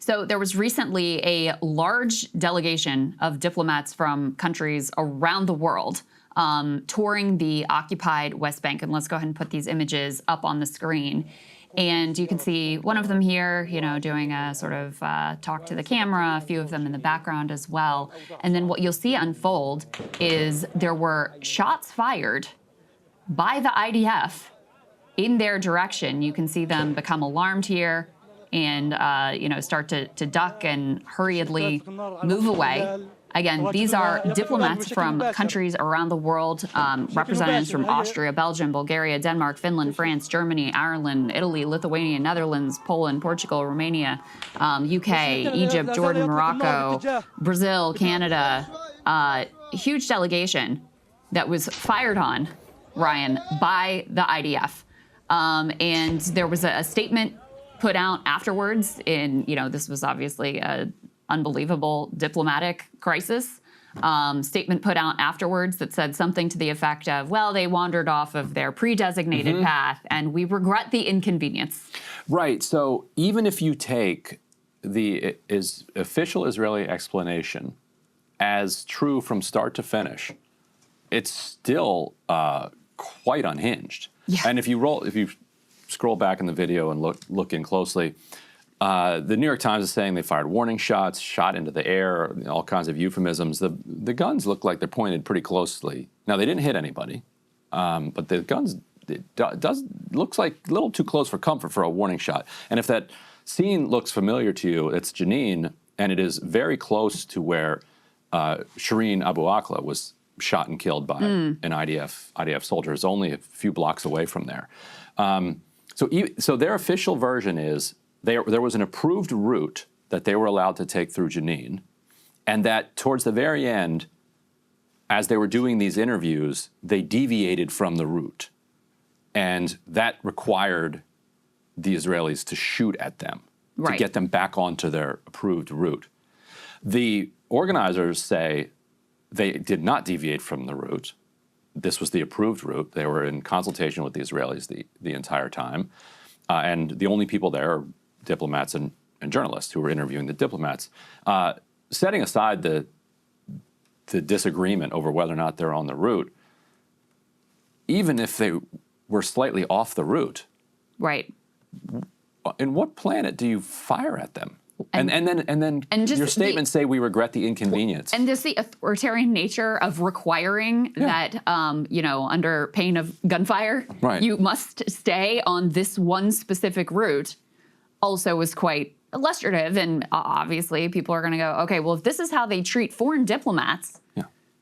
So there was recently a large delegation of diplomats from countries around the world touring the occupied West Bank. And let's go ahead and put these images up on the screen. And you can see one of them here, doing a sort of talk to the camera, a few of them in the background as well. And then what you'll see unfold is there were shots fired by the IDF in their direction. You can see them become alarmed here and, start to duck and hurriedly move away. Again, these are diplomats from countries around the world, representatives from Austria, Belgium, Bulgaria, Denmark, Finland, France, Germany, Ireland, Italy, Lithuania, Netherlands, Poland, Portugal, Romania, UK, Egypt, Jordan, Morocco, Brazil, Canada. Huge delegation that was fired on, Ryan, by the IDF. And there was a statement put out afterwards this was obviously a unbelievable diplomatic crisis. Statement put out afterwards that said something to the effect of, well, they wandered off of their pre-designated path and we regret the inconvenience. Right. So even if you take the official Israeli explanation as true from start to finish, it's still quite unhinged. Yeah. And if you scroll back in the video and look in closely, the New York Times is saying they fired warning shots, shot into the air, all kinds of euphemisms. The guns look like they're pointed pretty closely. Now, they didn't hit anybody, but the guns looks like a little too close for comfort for a warning shot. And if that scene looks familiar to you, it's Jenin, and it is very close to where Shireen Abu Akleh was shot and killed by an IDF soldier. It's only a few blocks away from there. So their official version is there was an approved route that they were allowed to take through Jenin, and that towards the very end, as they were doing these interviews, they deviated from the route. And that required the Israelis to shoot at them to get them back onto their approved route. The organizers say they did not deviate from the route. This was the approved route. They were in consultation with the Israelis the entire time. And the only people there are diplomats and journalists who were interviewing the diplomats. Setting aside the disagreement over whether or not they're on the route, even if they were slightly off the route, right? In what planet do you fire at them? And then your statements say we regret the inconvenience. And just the authoritarian nature of requiring that, under pain of gunfire, you must stay on this one specific route also was quite illustrative. And obviously people are going to go, okay, well, if this is how they treat foreign diplomats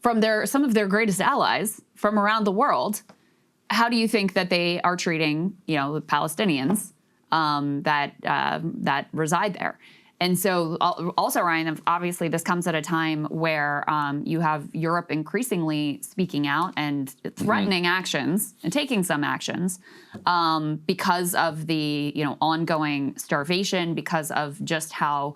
from some of their greatest allies from around the world, how do you think that they are treating, the Palestinians that reside there? And so also, Ryan, obviously this comes at a time where you have Europe increasingly speaking out and threatening actions and taking some actions because of the ongoing starvation, because of just how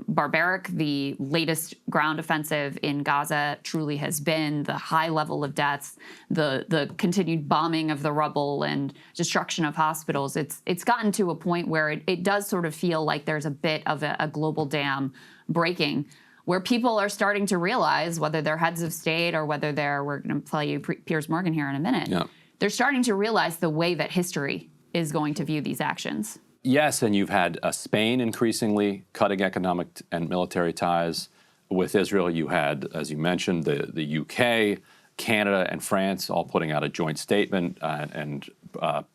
barbaric the latest ground offensive in Gaza truly has been, the high level of deaths, the continued bombing of the rubble and destruction of hospitals. It's gotten to a point where it does sort of feel like there's a bit of a global dam breaking, where people are starting to realize, whether they're heads of state or whether we're going to play you Piers Morgan here in a minute, they're starting to realize the way that history is going to view these actions. Yes, and you've had Spain increasingly cutting economic and military ties with Israel. You had, as you mentioned, the UK, Canada, and France all putting out a joint statement and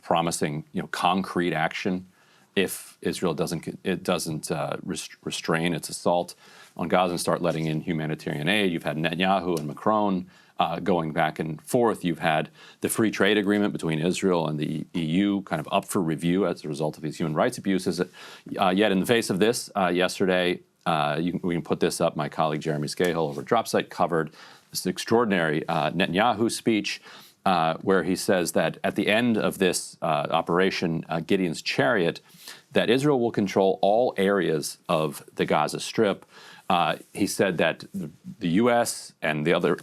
promising concrete action if Israel doesn't restrain its assault on Gaza and start letting in humanitarian aid. You've had Netanyahu and Macron going back and forth. You've had the free trade agreement between Israel and the EU kind of up for review as a result of these human rights abuses. Yet in the face of this, yesterday, we can put this up, my colleague Jeremy Scahill over at Dropsite covered this extraordinary Netanyahu speech where he says that at the end of this operation, Gideon's Chariot, that Israel will control all areas of the Gaza Strip. He said that the U.S. and the other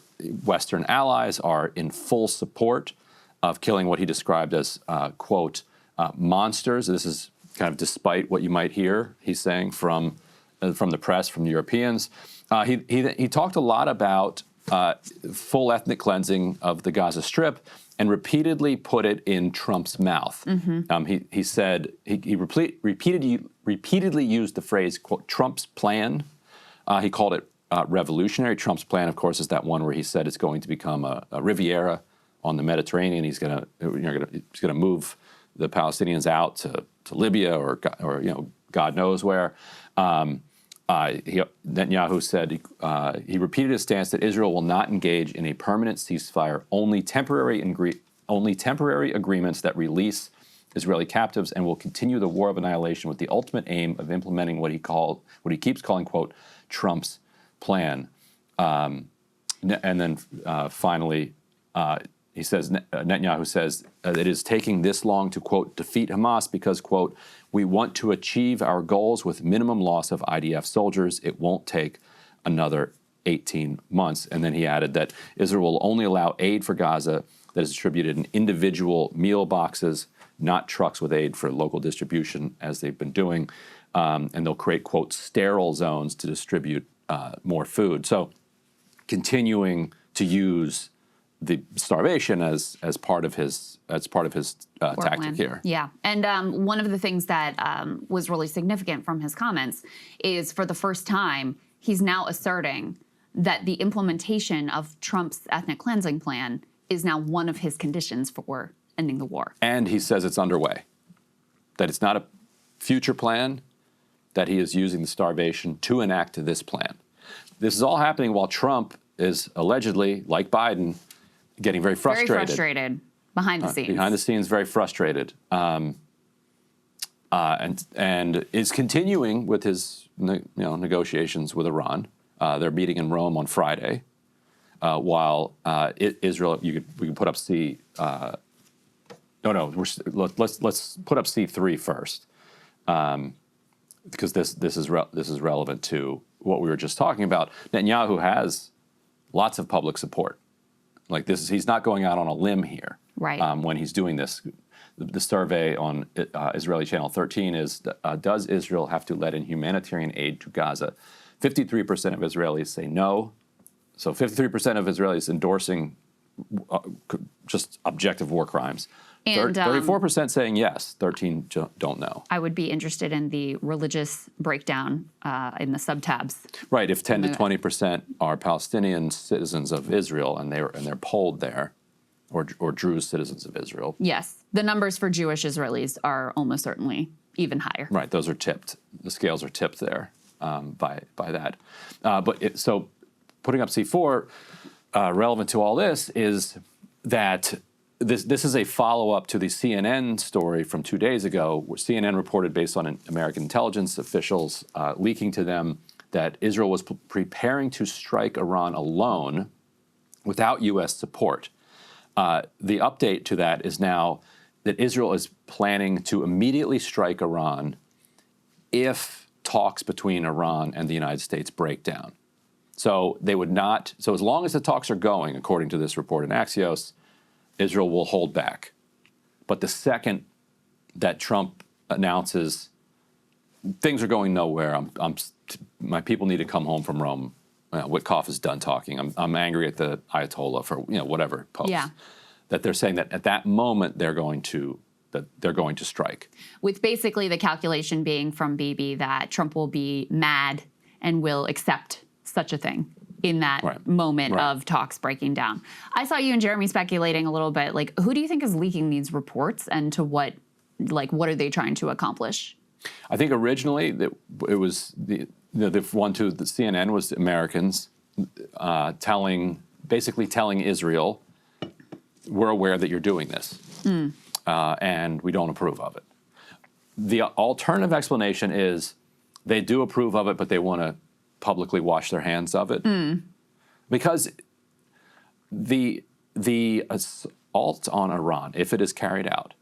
Western allies are in full support of killing what he described as, quote, monsters. This is kind of despite what you might hear, he's saying from the press, from the Europeans. He talked a lot about full ethnic cleansing of the Gaza Strip and repeatedly put it in Trump's mouth. He said he repeatedly used the phrase, quote, Trump's plan. He called it revolutionary. Trump's plan, of course, is that one where he said it's going to become a Riviera on the Mediterranean. He's going to move the Palestinians out to Libya or God knows where. Netanyahu said he repeated his stance that Israel will not engage in a permanent ceasefire, only temporary agreements that release Israeli captives, and will continue the war of annihilation with the ultimate aim of implementing what he keeps calling, quote, Trump's plan. And then finally, Netanyahu says it is taking this long to, quote, defeat Hamas because, quote, we want to achieve our goals with minimum loss of IDF soldiers. It won't take another 18 months. And then he added that Israel will only allow aid for Gaza that is distributed in individual meal boxes, not trucks with aid for local distribution, as they've been doing. And they'll create, quote, sterile zones to distribute more food. So continuing to use the starvation as part of his tactic plan here. Yeah, and one of the things that was really significant from his comments is, for the first time, he's now asserting that the implementation of Trump's ethnic cleansing plan is now one of his conditions for ending the war. And he says it's underway, that it's not a future plan, that he is using the starvation to enact this plan. This is all happening while Trump is allegedly, like Biden, getting very frustrated. Very frustrated behind the scenes. Behind the scenes, very frustrated. And is continuing with his negotiations with Iran. They're meeting in Rome on Friday, while Israel, we can put up C. Let's put up C3 first, because this is relevant to what we were just talking about. Netanyahu has lots of public support. Like this, he's not going out on a limb here. Right. When he's doing this, the survey on Israeli Channel 13 is, does Israel have to let in humanitarian aid to Gaza? 53% of Israelis say no. So 53% of Israelis endorsing just objective war crimes. And 34% saying yes, 13 don't know. I would be interested in the religious breakdown in the subtabs. Right, if 10 to 20% are Palestinian citizens of Israel and they're polled there, or Druze citizens of Israel. Yes, the numbers for Jewish Israelis are almost certainly even higher. Right, those are tipped. The scales are tipped there by that. So putting up C4, relevant to all this is that this is a follow-up to the CNN story from 2 days ago, where CNN reported, based on American intelligence officials leaking to them, that Israel was preparing to strike Iran alone without U.S. support. The update to that is now that Israel is planning to immediately strike Iran if talks between Iran and the United States break down. So they would not. So as long as the talks are going, according to this report in Axios, Israel will hold back. But the second that Trump announces things are going nowhere, my people need to come home from Rome, Witkoff is done talking. I'm angry at the Ayatollah for whatever post. Yeah. That they're saying that at that moment they're going to strike. With basically the calculation being from Bibi that Trump will be mad and will accept such a thing in that moment of talks breaking down. I saw you and Jeremy speculating a little bit, like, who do you think is leaking these reports, and to what are they trying to accomplish? I think originally it was the one to the CNN was Americans basically telling Israel, we're aware that you're doing this, and we don't approve of it. The alternative explanation is they do approve of it, but they want to publicly wash their hands of it, because the assault on Iran, if it is carried out,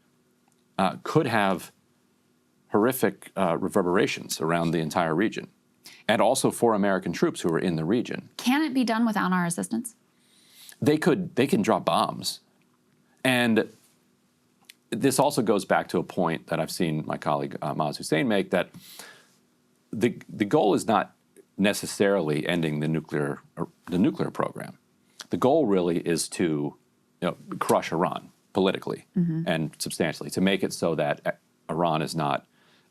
could have horrific reverberations around the entire region, and also for American troops who are in the region. Can it be done without our assistance? They can drop bombs, and this also goes back to a point that I've seen my colleague Maz Hussein make, that the goal is not necessarily ending the nuclear program. The goal really is to crush Iran politically and substantially, to make it so that Iran is not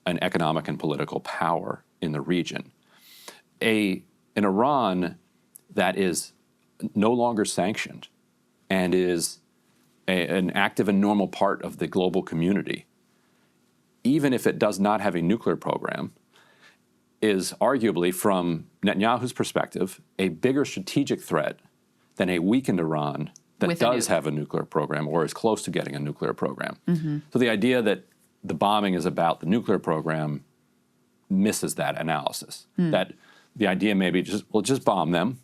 an economic and political power in the region. An Iran that is no longer sanctioned and is an active and normal part of the global community, even if it does not have a nuclear program, is arguably, from Netanyahu's perspective, a bigger strategic threat than a weakened Iran that does have a nuclear program or is close to getting a nuclear program. So the idea that the bombing is about the nuclear program misses that analysis. That the idea maybe just bomb them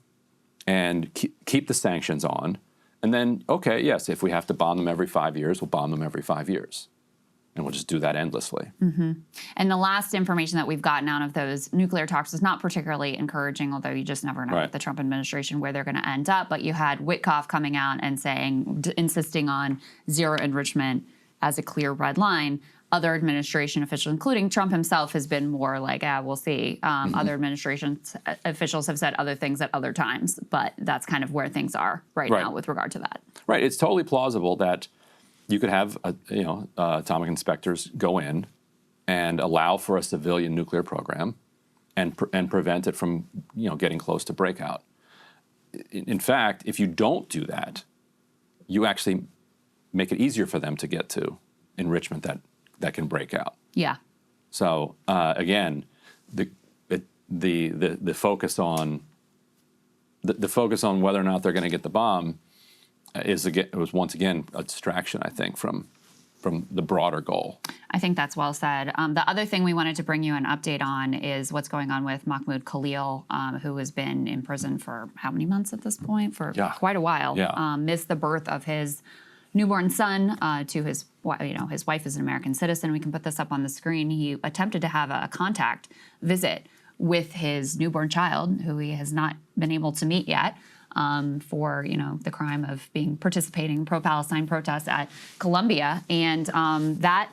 and keep the sanctions on, and then, okay, yes, if we have to bomb them every 5 years, we'll bomb them every 5 years. And we'll just do that endlessly. And the last information that we've gotten out of those nuclear talks is not particularly encouraging, although you just never know with the Trump administration where they're going to end up. But you had Witkoff coming out and insisting on zero enrichment as a clear red line. Other administration officials, including Trump himself, has been more like, we'll see. Other administration officials have said other things at other times, but that's kind of where things are right now with regard to that. Right. It's totally plausible that you could have atomic inspectors go in and allow for a civilian nuclear program and prevent it from getting close to breakout. In fact, if you don't do that, you actually make it easier for them to get to enrichment that can break out. Yeah. So again, the focus on whether or not they're going to get the bomb was once again a distraction, I think, from the broader goal. I think that's well said. The other thing we wanted to bring you an update on is what's going on with Mahmoud Khalil, who has been in prison for how many months at this point? For quite a while. Missed the birth of his newborn son to his wife is an American citizen. We can put this up on the screen. He attempted to have a contact visit with his newborn child, who he has not been able to meet yet, for the crime of participating in pro-Palestine protests at Columbia, and that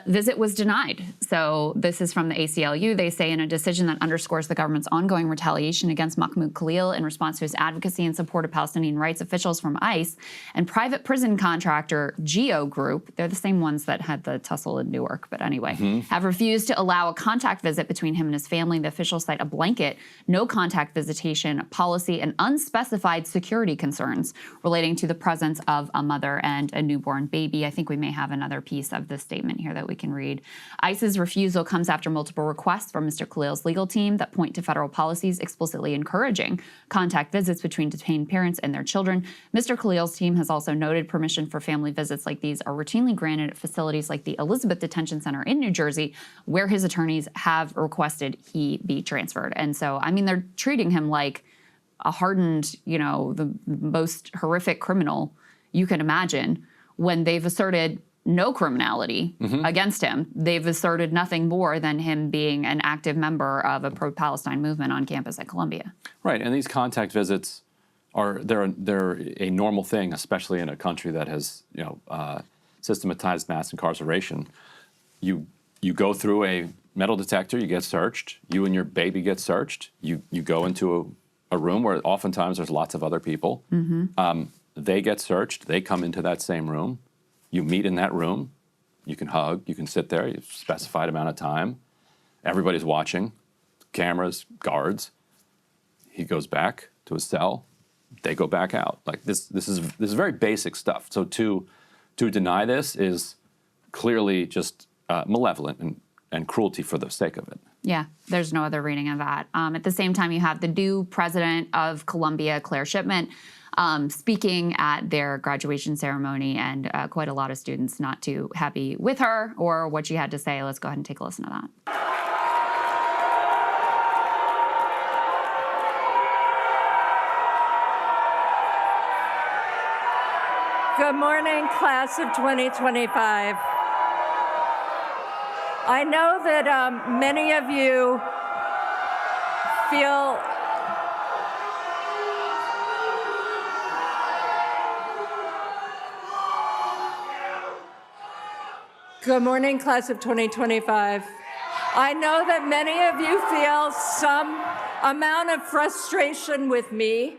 visit was denied. So this is from the ACLU. They say, in a decision that underscores the government's ongoing retaliation against Mahmoud Khalil in response to his advocacy and support of Palestinian rights, officials from ICE and private prison contractor Geo Group, they're the same ones that had the tussle in Newark, but anyway, have refused to allow a contact visit between him and his family. The officials cite a blanket, no contact visitation policy and unspecified security concerns relating to the presence of a mother and a newborn baby. I think we may have another piece of this statement here that we can read. ICE's refusal comes after multiple requests from Mr. Khalil's legal team that point to federal policies explicitly encouraging contact visits between detained parents and their children. Mr. Khalil's team has also noted permission for family visits like these are routinely granted at facilities like the Elizabeth Detention Center in New Jersey, where his attorneys have requested he be transferred. And so, I mean, they're treating him like a hardened, the most horrific criminal you can imagine, when they've asserted no criminality against him. They've asserted nothing more than him being an active member of a pro-Palestine movement on campus at Columbia. Right, and these contact visits they're a normal thing, especially in a country that has systematized mass incarceration. You go through a metal detector, you get searched. You and your baby get searched. You go into a room where oftentimes there's lots of other people. They get searched. They come into that same room. You meet in that room, you can hug, you can sit there, you have a specified amount of time. Everybody's watching, cameras, guards. He goes back to his cell, they go back out. Like this is very basic stuff. So to deny this is clearly just malevolent and cruelty for the sake of it. Yeah, there's no other reading of that. At the same time, you have the new president of Columbia, Claire Shipman, speaking at their graduation ceremony, and quite a lot of students not too happy with her or what she had to say. Let's go ahead and take a listen to that. Good morning, class of 2025. I know that many of you feel Good morning, class of 2025. I know that many of you feel some amount of frustration with me,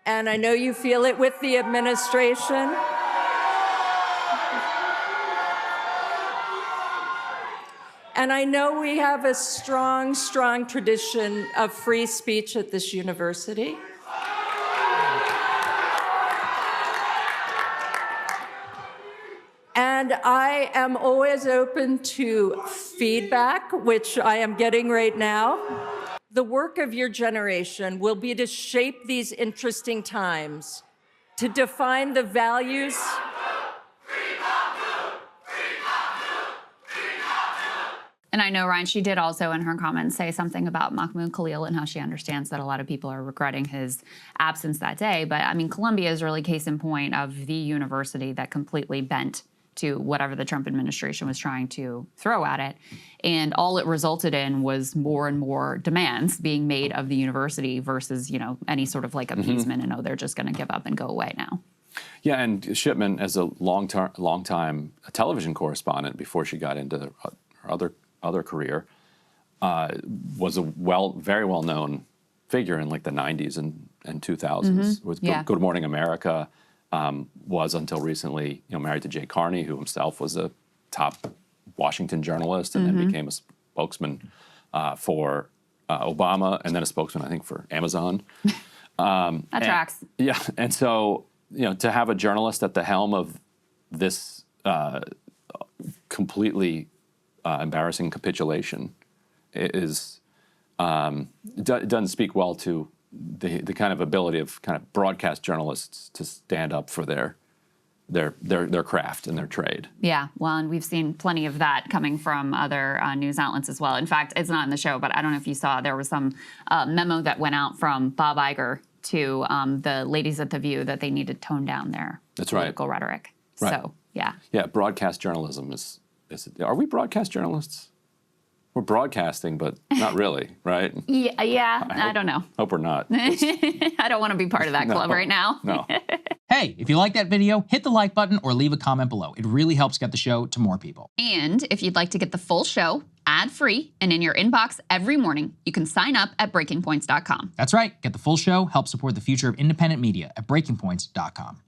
and I know you feel it with the administration. And I know we have a strong, strong tradition of free speech at this university. And I am always open to feedback, which I am getting right now. The work of your generation will be to shape these interesting times, to define the values. And I know, Ryan, she did also in her comments say something about Mahmoud Khalil and how she understands that a lot of people are regretting his absence that day. But I mean, Columbia is really case in point of the university that completely bent to whatever the Trump administration was trying to throw at it. And all it resulted in was more and more demands being made of the university versus, you know, any sort of like appeasement and, oh, they're just going to give up and go away now. Yeah, and Shipman, as a long time television correspondent before she got into her other career, was a very well known figure in like the 90s and 2000s with Good Morning America. Was until recently, you know, married to Jay Carney, who himself was a top Washington journalist, and then became a spokesman for Obama, and then a spokesman, I think, for Amazon. That tracks. Yeah, and so, you know, to have a journalist at the helm of this completely embarrassing capitulation is doesn't speak well to the kind of ability of kind of broadcast journalists to stand up for their craft and their trade. Yeah, well, and we've seen plenty of that coming from other news outlets as well. In fact, it's not in the show, but I don't know if you saw, there was some memo that went out from Bob Iger to the ladies at The View that they need to tone down their political rhetoric. Right. So, yeah. Yeah, broadcast journalism is are we broadcast journalists? We're broadcasting, but not really, right? Yeah, I don't know. Hope we're not. I don't want to be part of that club right now. No. Hey, if you like that video, hit the like button or leave a comment below. It really helps get the show to more people. And if you'd like to get the full show ad-free and in your inbox every morning, you can sign up at breakingpoints.com. That's right. Get the full show, help support the future of independent media at breakingpoints.com.